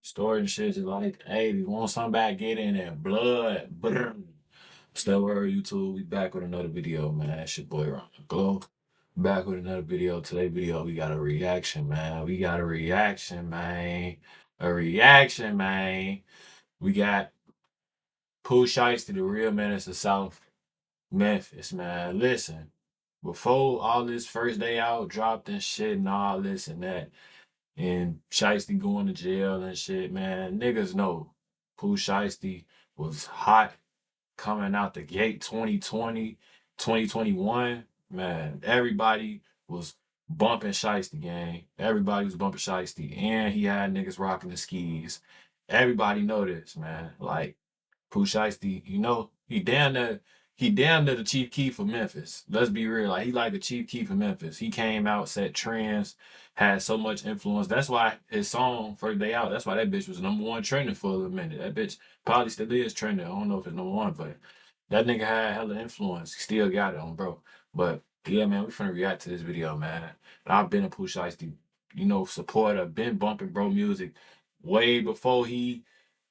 Story and shit just like, hey, you want somebody get in there, blood, brr. Still word YouTube, we back with another video, man. It's your boy Ron Glow. Back with another video. Today video, we got a reaction, man. We got a reaction, man. A reaction, man. We got Pooh Shiesty, the real menace of South Memphis, man. Listen, before all this first day out dropped and shit and all this and that, and Shiesty going to jail and shit, man, niggas know Pooh Shiesty was hot coming out the gate 2020, 2021. Man, everybody was bumping Shiesty, gang. Everybody was bumping Shiesty, and he had niggas rocking the skis. Everybody know this, man. Like, Pooh Shiesty, you know, he damn near the Chief Keef of Memphis. Let's be real. Like, he like the Chief Keef of Memphis. He came out, set trends, had so much influence. That's why his song First Day Out, that's why that bitch was #1 trending for a minute. That bitch probably still is trending. I don't know if it's #1, but that nigga had hella influence. He still got it on, bro. But yeah, man, we finna react to this video, man. And I've been a Pooh Shiesty, you know, supporter, been bumping bro music way before he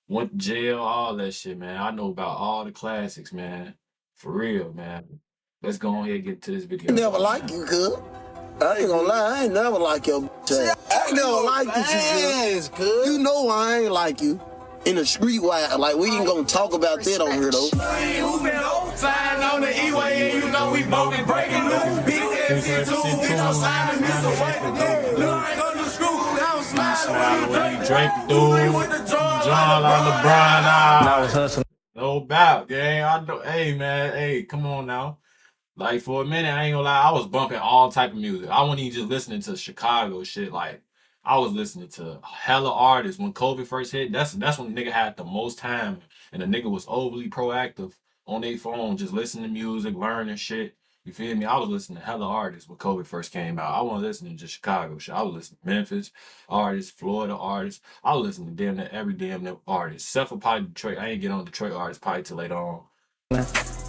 went to jail, all that shit, man. I know about all the classics, man. For real, man. Let's go on here and get to this video. I never like you, cuz. I ain't gonna lie, I ain't never like your ass. I ain't never like you, cuz. You know I ain't like you. In the street, like, we ain't gonna talk about that on here, though. Who been outside on the E-way, and you know we both been breaking loose. BCFC2, we don't sign and miss a way. Look, I ain't gonna do school, I don't slide when you drink through John on the Brian. I was hustling. No doubt, gang. I know. Hey, man. Hey, come on now. Like, for a minute, I ain't gonna lie, I was bumping all type of music. I wasn't even just listening to Chicago shit. Like, I was listening to hella artists. When COVID first hit, that's when the nigga had the most time. And the nigga was overly proactive on their phone, just listening to music, learning shit. You feel me? I was listening to hella artists when COVID first came out. I wasn't listening to just Chicago shit. I was listening to Memphis artists, Florida artists. I was listening to damn near every damn artist. Except for probably Detroit. I ain't get on Detroit artists probably till later on.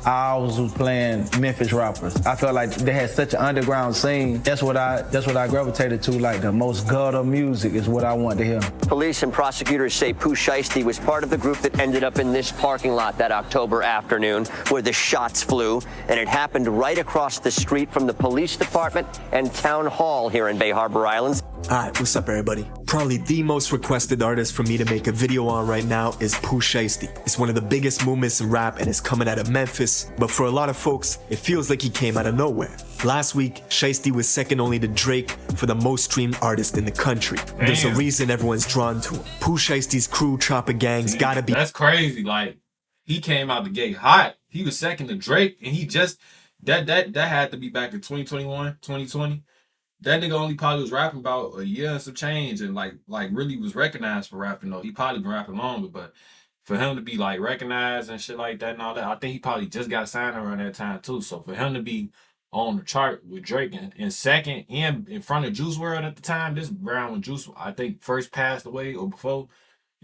I always was playing Memphis rappers. I felt like they had such an underground scene. That's what I gravitated to. Like, the most gutter music is what I want to hear. Police and prosecutors say Pooh Shiesty was part of the group that ended up in this parking lot that October afternoon where the shots flew, and it happened right across the street from the police department and town hall here in Bay Harbor Islands. Alright, what's up everybody? Probably the most requested artist for me to make a video on right now is Pooh Shiesty. It's one of the biggest movements in rap and it's coming out of Memphis, but for a lot of folks, it feels like he came out of nowhere. Last week, Shiesty was second only to Drake for the most streamed artist in the country. Damn. There's a reason everyone's drawn to him. Pooh Shiesty's crew, Chopper Gang's gotta be— That's crazy. Like, he came out the gate hot. He was second to Drake, and he just— that had to be back in 2021, 2020. That nigga only probably was rapping about a year and some change, and like really was recognized for rapping though. He probably been rapping longer, but for him to be like recognized and shit like that and all that, I think he probably just got signed around that time too. So for him to be on the chart with Drake in second and in front of Juice WRLD at the time, this round when Juice, I think, first passed away or before.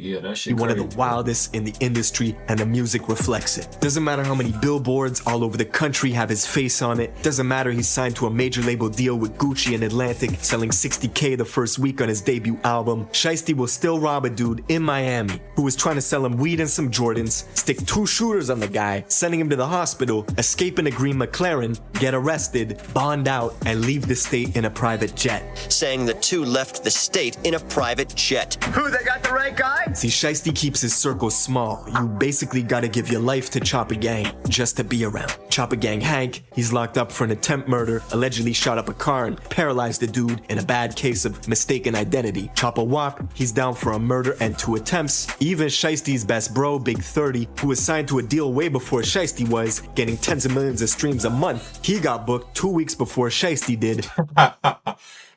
Yeah, that shit one of the wildest in the industry, and the music reflects it. Doesn't matter how many billboards all over the country have his face on it. Doesn't matter he's signed to a major label deal with Gucci and Atlantic, selling 60K the first week on his debut album. Shiesty will still rob a dude in Miami who was trying to sell him weed and some Jordans, stick 2 shooters on the guy, sending him to the hospital, escape in a green McLaren, get arrested, bond out, and leave the state in a private jet. Saying the two left the state in a private jet. Who, they got the right guy? See, Shiesty keeps his circle small. You basically gotta give your life to Chopper Gang just to be around. Chopper Gang Hank, he's locked up for an attempt murder, allegedly shot up a car and paralyzed the dude in a bad case of mistaken identity. Chopper Wop, he's down for a murder and 2 attempts. Even Shiesty's best bro, Big 30, who was signed to a deal way before Shiesty was, getting tens of millions of streams a month, he got booked 2 weeks before Shiesty did.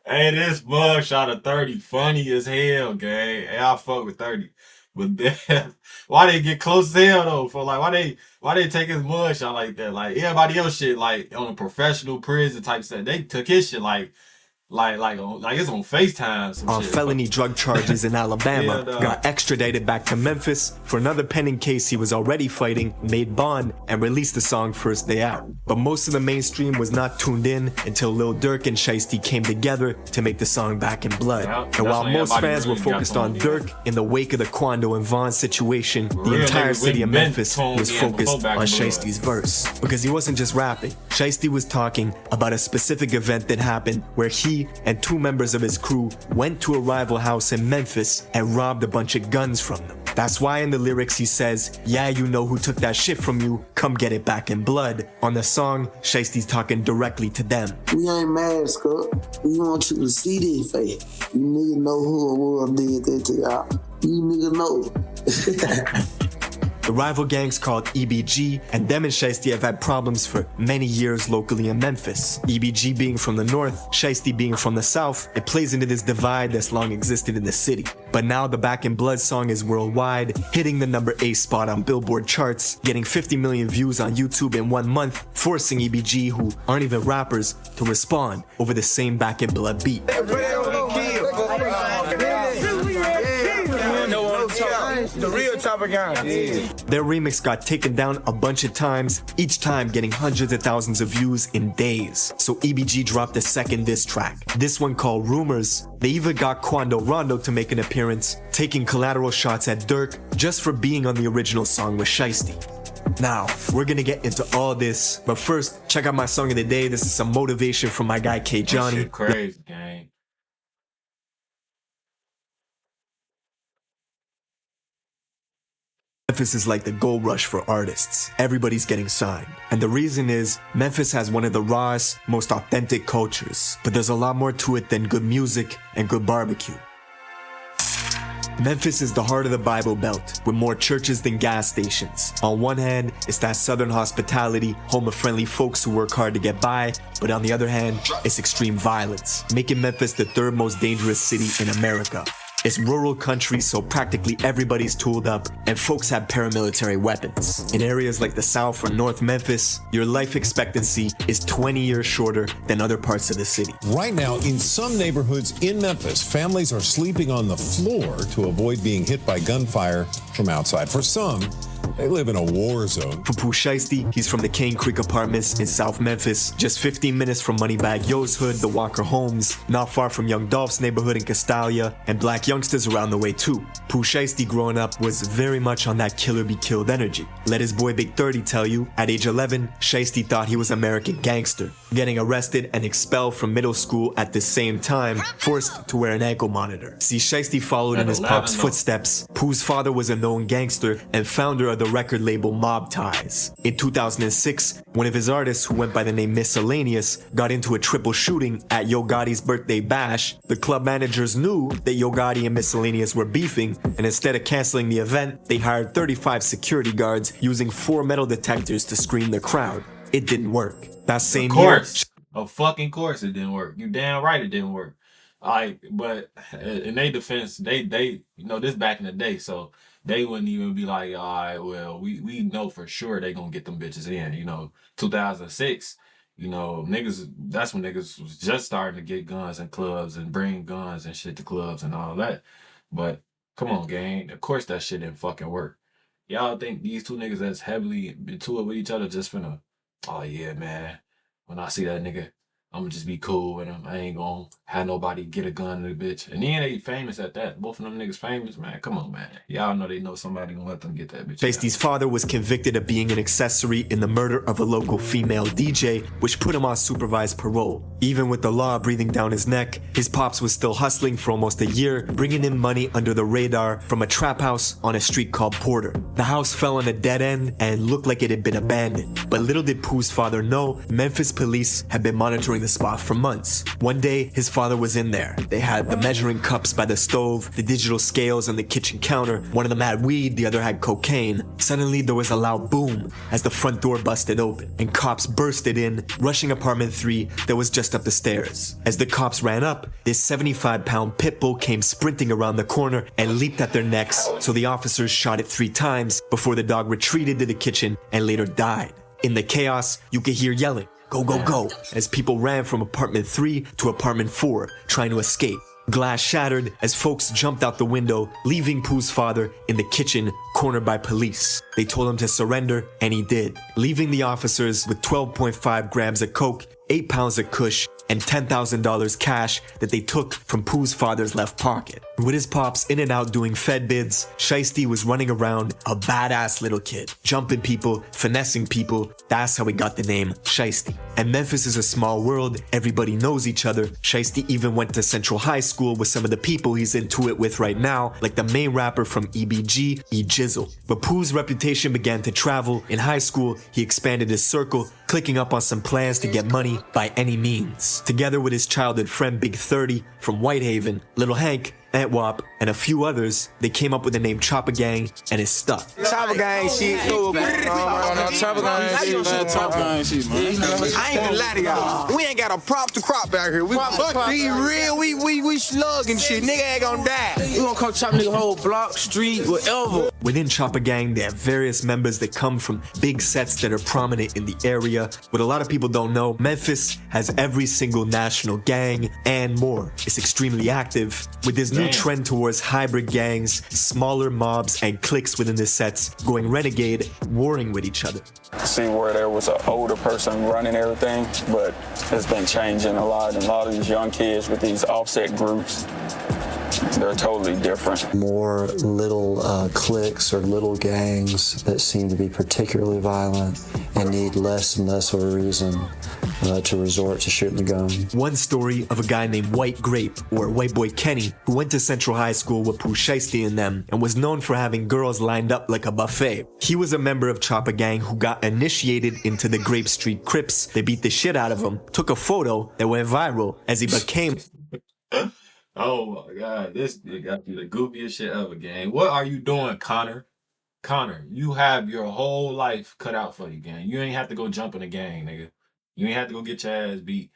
Hey, this mug shot of 30 funny as hell, gang. Hey, I fuck with 30. But then, why they get close as hell though? For like, why they take his mug shot like that? Like everybody else shit, like on a professional prison type set, they took his shit like like it's on FaceTime. Some on shit. felony drug charges in Alabama, Yeah, dog. got extradited back to Memphis for another pending case he was already fighting, made bond, and released the song first day out. But most of the mainstream was not tuned in until Lil Durk and Shiesty came together to make the song Back in Blood. Yeah, and while that's when most everybody fans really were got focused on tuned in. Durk, in the wake of the Quando and Vaughn situation, the Real entire niggas city of been Memphis tuned was in focused before Back on in Blood. Shiesty's verse. Because he wasn't just rapping. Shiesty was talking about a specific event that happened where he and 2 members of his crew went to a rival house in Memphis and robbed a bunch of guns from them. That's why in the lyrics he says, yeah, you know who took that shit from you, come get it back in blood. On the song, Shiesty's talking directly to them. We ain't mad, Scott. We want you to see this face. You niggas know who it was did that to y'all. You niggas know. The rival gang's called EBG, and them and Shiesty have had problems for many years locally in Memphis. EBG being from the north, Shiesty being from the south, it plays into this divide that's long existed in the city. But now the Back in Blood song is worldwide, hitting the number 8 spot on Billboard charts, getting 50 million views on YouTube in 1 month, forcing EBG, who aren't even rappers, to respond over the same Back in Blood beat. The real top of guy. Their remix got taken down a bunch of times, each time getting hundreds of thousands of views in days. So EBG dropped a second diss track, this one called Rumors. They even got Quando Rondo to make an appearance, taking collateral shots at Durk just for being on the original song with Shiesty. Now, we're gonna get into all this, but first, check out my song of the day. This is some motivation from my guy K Johnny. Shit crazy, gang. Memphis is like the gold rush for artists. Everybody's getting signed. And the reason is, Memphis has one of the rawest, most authentic cultures. But there's a lot more to it than good music and good barbecue. Memphis is the heart of the Bible Belt, with more churches than gas stations. On one hand, it's that southern hospitality, home of friendly folks who work hard to get by, but on the other hand, it's extreme violence, making Memphis the 3rd most dangerous city in America. It's rural country, so practically everybody's tooled up, and folks have paramilitary weapons. In areas like the South or North Memphis, your life expectancy is 20 years shorter than other parts of the city. Right now, in some neighborhoods in Memphis, families are sleeping on the floor to avoid being hit by gunfire from outside. For some, they live in a war zone. For Pooh Shiesty, he's from the Cane Creek Apartments in South Memphis, just 15 minutes from Moneybag Yo's hood, the Walker Homes, not far from Young Dolph's neighborhood in Castalia, and black youngsters around the way too. Pooh Shiesty growing up was very much on that killer be killed energy. Let his boy Big 30 tell you, at age 11, Shiesty thought he was American gangster, getting arrested and expelled from middle school at the same time, forced to wear an ankle monitor. See, Shiesty followed in his pop's footsteps. Pooh's father was a known gangster and founder of the record label Mob Ties. In 2006, one of his artists who went by the name Miscellaneous got into a triple shooting at Yo Gotti's birthday bash. The club managers knew that Yo Gotti and Miscellaneous were beefing, and instead of canceling the event, they hired 35 security guards using 4 metal detectors to screen the crowd. It didn't work. That same year, Of fucking course it didn't work. You damn right it didn't work. But in their defense, they this back in the day, so they wouldn't even be like, all right, well, we know for sure they gonna get them bitches in. 2006, niggas, that's when niggas was just starting to get guns in clubs and bring guns and shit to clubs and all that. But come on, gang, of course that shit didn't fucking work. Y'all think these two niggas that's heavily into it with each other just finna, oh yeah, man, when I see that nigga, I'm gonna just be cool with him. I ain't gonna have nobody get a gun to the bitch. And then they famous at that. Both of them niggas famous, man. Come on, man. Y'all know they know somebody gonna let them get that bitch. Shiesty's father was convicted of being an accessory in the murder of a local female DJ, which put him on supervised parole. Even with the law breathing down his neck, his pops was still hustling for almost a year, bringing in money under the radar from a trap house on a street called Porter. The house fell on a dead end and looked like it had been abandoned. But little did Pooh's father know, Memphis police had been monitoring the spot for months. One day, his father was in there. They had the measuring cups by the stove, the digital scales on the kitchen counter. One of them had weed, the other had cocaine. Suddenly, there was a loud boom as the front door busted open, and cops bursted in, rushing apartment 3 that was just up the stairs. As the cops ran up, this 75-pound pit bull came sprinting around the corner and leaped at their necks, so the officers shot it 3 times before the dog retreated to the kitchen and later died. In the chaos, you could hear yelling, go, go, go, as people ran from apartment 3 to apartment 4, trying to escape. Glass shattered as folks jumped out the window, leaving Pooh's father in the kitchen, cornered by police. They told him to surrender, and he did, leaving the officers with 12.5 grams of coke, 8 pounds of kush, and $10,000 cash that they took from Pooh's father's left pocket. With his pops in and out doing Fed bids, Shiesty was running around a badass little kid, jumping people, finessing people. That's how he got the name Shiesty. And Memphis is a small world, everybody knows each other. Shiesty even went to Central High School with some of the people he's into it with right now, like the main rapper from EBG, E Jizzle. But Pooh's reputation began to travel. In high school, he expanded his circle, clicking up on some plans to get money by any means. Together with his childhood friend Big 30 from Whitehaven, Little Hank, Antwop, and a few others, they came up with the name Chopper Gang, and it stuck. Chopper Gang shit, cool, man. Chopper Gang shit, man. Chopper Gang shit, man. I ain't gonna lie to y'all. We ain't got a prop to crop out here. We real, we slugging shit. Nigga ain't gonna die. We gonna come chop nigga whole block, street, whatever. Within Chopper Gang, they have various members that come from big sets that are prominent in the area. What a lot of people don't know, Memphis has every single national gang and more. It's extremely active, with this new trend towards hybrid gangs, smaller mobs, and cliques within the sets going renegade, warring with each other. See where there was an older person running everything, but it's been changing a lot, and a lot of these young kids with these offset groups, they're totally different. More little cliques or little gangs that seem to be particularly violent and need less and less of a reason to resort to shooting the gun. One story of a guy named White Grape, or White Boy Kenny, who went to Central High School with Pooh Shiesty and them, and was known for having girls lined up like a buffet. He was a member of Chopper Gang who got initiated into the Grape Street Crips. They beat the shit out of him, took a photo that went viral as he became... Oh my God, this got you the goofiest shit ever, gang. What are you doing, Connor? Connor, you have your whole life cut out for you, gang. You ain't have to go jump in a gang, nigga. You ain't have to go get your ass beat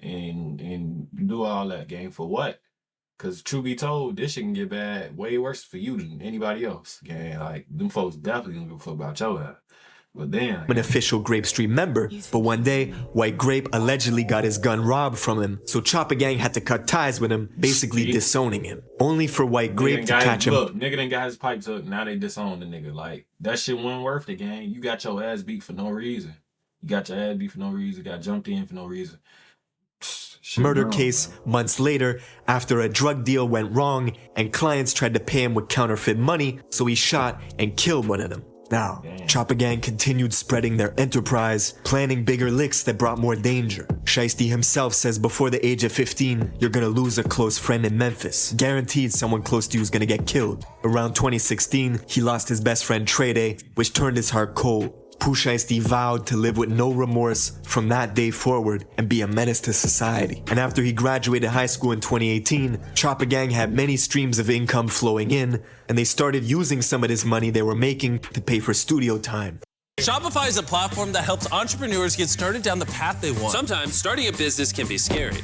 and do all that, gang. For what? Because truth be told, this shit can get bad, way worse for you than anybody else, gang. Like, them folks definitely don't give a fuck about your ass. But then, an official Grape Street member, but one day, White Grape allegedly got his gun robbed from him, so Chopper Gang had to cut ties with him, basically disowning him. Only for White Grape to catch him. Look, nigga done got his pipe took, now they disown the nigga. Like, that shit wasn't worth it, gang. You got your ass beat for no reason. You got your ass beat for no reason, got jumped in for no reason. Murder case months later after a drug deal went wrong and clients tried to pay him with counterfeit money, so he shot and killed one of them. Now, Chopper Gang continued spreading their enterprise, planning bigger licks that brought more danger. Shiesty himself says before the age of 15, you're gonna lose a close friend in Memphis. Guaranteed someone close to you is gonna get killed. Around 2016, he lost his best friend Trey Day, which turned his heart cold. Pooh Shiesty vowed to live with no remorse from that day forward and be a menace to society. And after he graduated high school in 2018, Chopper Gang had many streams of income flowing in, and they started using some of this money they were making to pay for studio time. Shopify is a platform that helps entrepreneurs get started down the path they want. Sometimes starting a business can be scary.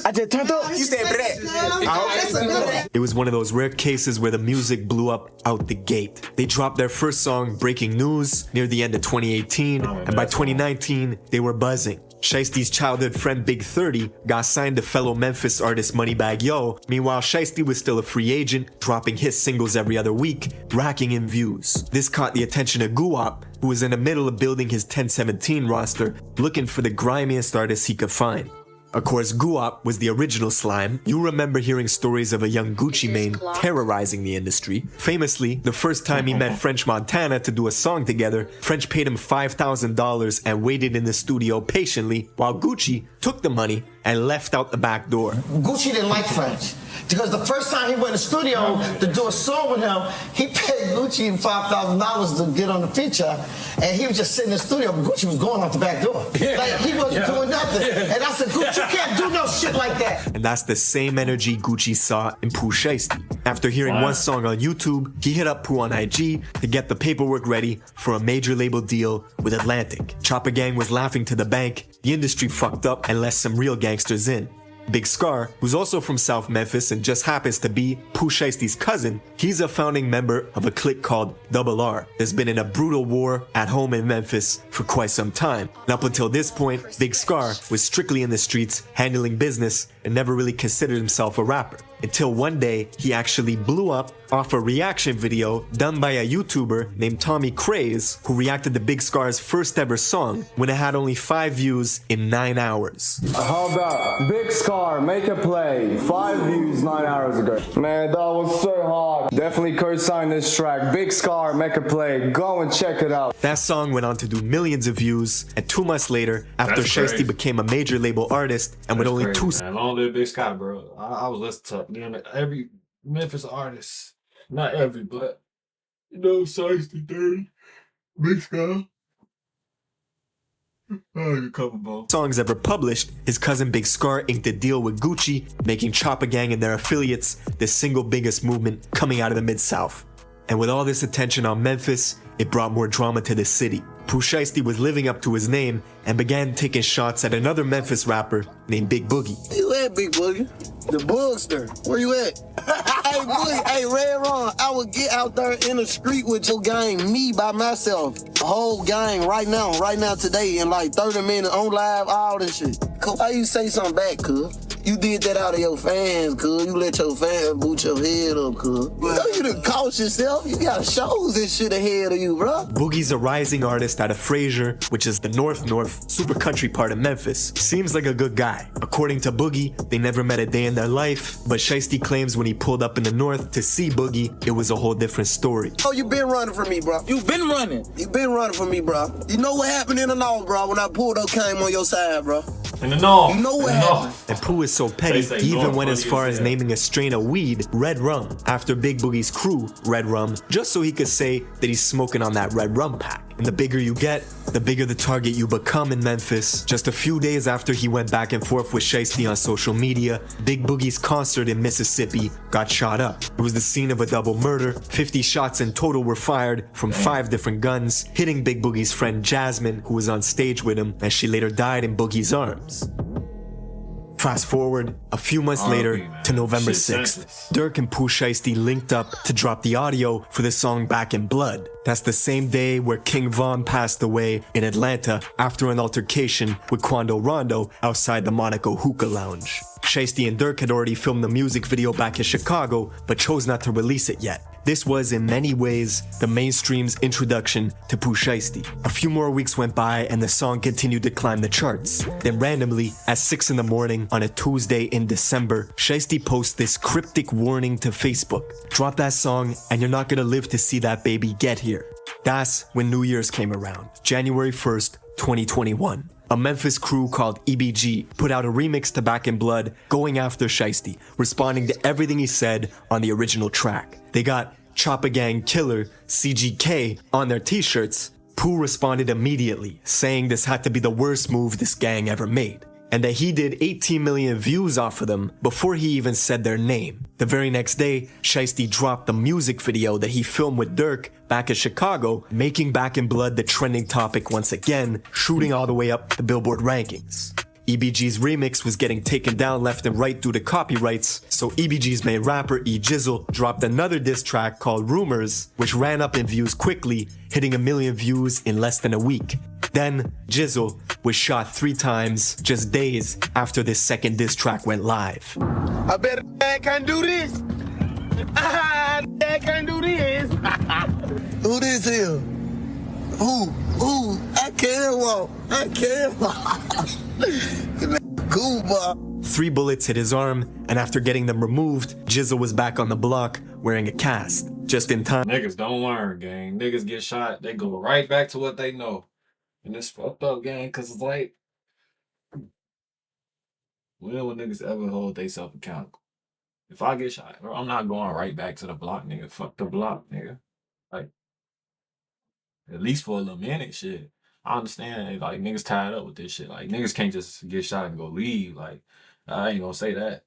I just turned up. You said brrr. It was one of those rare cases where the music blew up out the gate. They dropped their first song, Breaking News, near the end of 2018, and by 2019, they were buzzing. Shiesty's childhood friend Big 30 got signed to fellow Memphis artist Moneybagg Yo. Meanwhile, Shiesty was still a free agent, dropping hit singles every other week, racking in views. This caught the attention of Guwop, who was in the middle of building his 1017 roster, looking for the grimiest artists he could find. Of course, Guwop was the original slime. You remember hearing stories of a young Gucci Mane terrorizing the industry. Famously, the first time he met French Montana to do a song together, French paid him $5,000 and waited in the studio patiently while Gucci took the money and left out the back door. Gucci didn't like French because the first time he went in the studio to do a song with him, he paid Gucci $5,000 to get on the feature, and he was just sitting in the studio, but Gucci was going out the back door. Like, he wasn't doing nothing. And I said, Gucci, you can't do no shit like that. And that's the same energy Gucci saw in Pooh Shiesty. After hearing one song on YouTube, he hit up Pooh on IG to get the paperwork ready for a major label deal with Atlantic. Chopper Gang was laughing to the bank. The industry fucked up and let some real gangsters in. Big Scar, who's also from South Memphis and just happens to be Pooh Shiesty's cousin, he's a founding member of a clique called Double R that's been in a brutal war at home in Memphis for quite some time. And up until this point, Big Scar was strictly in the streets, handling business, and never really considered himself a rapper. Until one day, he actually blew up off a reaction video done by a YouTuber named Tommy Craze, who reacted to Big Scar's first ever song when it had only 5 views in 9 hours. How about Big Scar, make a play, 5 views 9 hours ago. Man, that was so hard. Definitely co-sign this track. Big Scar, make a play, go and check it out. That song went on to do millions of views, and 2 months later, after Shiesty became a major label artist, and with only 2 man. Long live Big Sky, bro. I was listening to every Memphis artist. Not every, but you know, Shiesty 30, Big Sky. A couple more songs ever published, his cousin Big Scar inked a deal with Gucci, making Choppa Gang and their affiliates the single biggest movement coming out of the Mid-South. And with all this attention on Memphis, it brought more drama to the city. Pooh Shiesty was living up to his name and began taking shots at another Memphis rapper named Big Boogie. Where you at, Big Boogie? The Boogster. Where you at? Hey, Boogie, hey, Red Ron, I would get out there in the street with your gang, me by myself. The whole gang right now, today, in like 30 minutes, on live, all this shit. Cuz, why you say something back, cuz? You did that out of your fans, cuz. You let your fans boot your head up, cuz. You know you done cost yourself. You got shows and shit ahead of you, bro. Boogie's a rising artist out of Frazier, which is the north super country part of Memphis. Seems like a good guy. According to Boogie, they never met a day in their life, but Shiesty claims when he pulled up in the north to see Boogie, it was a whole different story. Oh, you been running from me, bro. You been running. You been running from me, bro. You know what happened in the north, bro, when I pulled up, came on your side, bro. In the north. You know what happened. And Pooh is so petty, he even went as far as naming a strain of weed Red Rum, after Big Boogie's crew, Red Rum, just so he could say that he's smoking on that Red Rum pack. And the bigger you get, the bigger the target you become in Memphis. Just a few days after he went back and forth with Shiesty on social media, Big Boogie's concert in Mississippi got shot up. It was the scene of a double murder. 50 shots in total were fired from 5 different guns, hitting Big Boogie's friend Jasmine, who was on stage with him, and she later died in Boogie's arms. Fast forward a few months later to November 6th. Dirk and Pooh Shiesty linked up to drop the audio for the song Back in Blood. That's the same day where King Von passed away in Atlanta after an altercation with Quando Rondo outside the Monaco Hookah Lounge. Shiesty and Dirk had already filmed the music video back in Chicago, but chose not to release it yet. This was, in many ways, the mainstream's introduction to Pooh Shiesty. A few more weeks went by and the song continued to climb the charts. Then randomly, at 6 in the morning on a Tuesday in December, Shiesty posts this cryptic warning to Facebook. Drop that song and you're not gonna live to see that baby get here. That's when New Year's came around, January 1st, 2021. A Memphis crew called EBG put out a remix to Back in Blood, going after Shiesty, responding to everything he said on the original track. They got Choppa Gang Killer, CGK, on their t-shirts. Pooh responded immediately, saying this had to be the worst move this gang ever made, and that he did 18 million views off of them before he even said their name. The very next day, Shiesty dropped the music video that he filmed with Dirk back in Chicago, making Back in Blood the trending topic once again, shooting all the way up the Billboard rankings. EBG's remix was getting taken down left and right due to copyrights, so EBG's main rapper E Jizzle dropped another diss track called Rumors, which ran up in views quickly, hitting 1 million views in less than a week. Then, Jizzle was shot 3 times just days after this second diss track went live. I bet I can't do this. I can't do this. Who this is? Who? I can't walk. I can't walk. Cool, boy. 3 bullets hit his arm, and after getting them removed, Jizzle was back on the block wearing a cast, just in time. Niggas don't learn, gang. Niggas get shot, they go right back to what they know. And it's fucked up, gang, because it's like, when will niggas ever hold themselves accountable? If I get shot, bro, I'm not going right back to the block, nigga. Fuck the block, nigga. Like, at least for a little minute, shit. I understand, like, niggas tied up with this shit. Like, niggas can't just get shot and go leave. Like, I ain't gonna say that.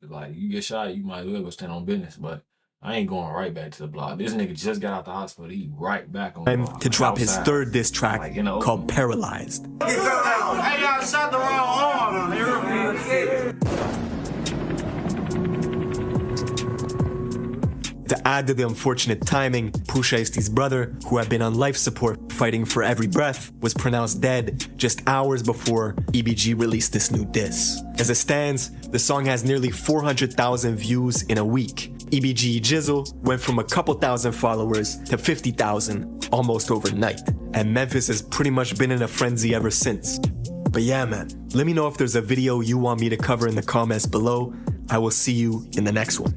Like, you get shot, you might as well go stand on business, but I ain't going right back to the block. This nigga just got out the hospital. He right back on the block. To drop his third diss track, called Paralyzed. Hey, y'all shot the wrong arm. Add to the unfortunate timing, Pooh Shiesty's brother, who had been on life support fighting for every breath, was pronounced dead just hours before EBG released this new diss. As it stands, the song has nearly 400,000 views in a week. EBG Jizzle went from a couple thousand followers to 50,000 almost overnight, and Memphis has pretty much been in a frenzy ever since. But yeah, man, let me know if there's a video you want me to cover in the comments below. I will see you in the next one.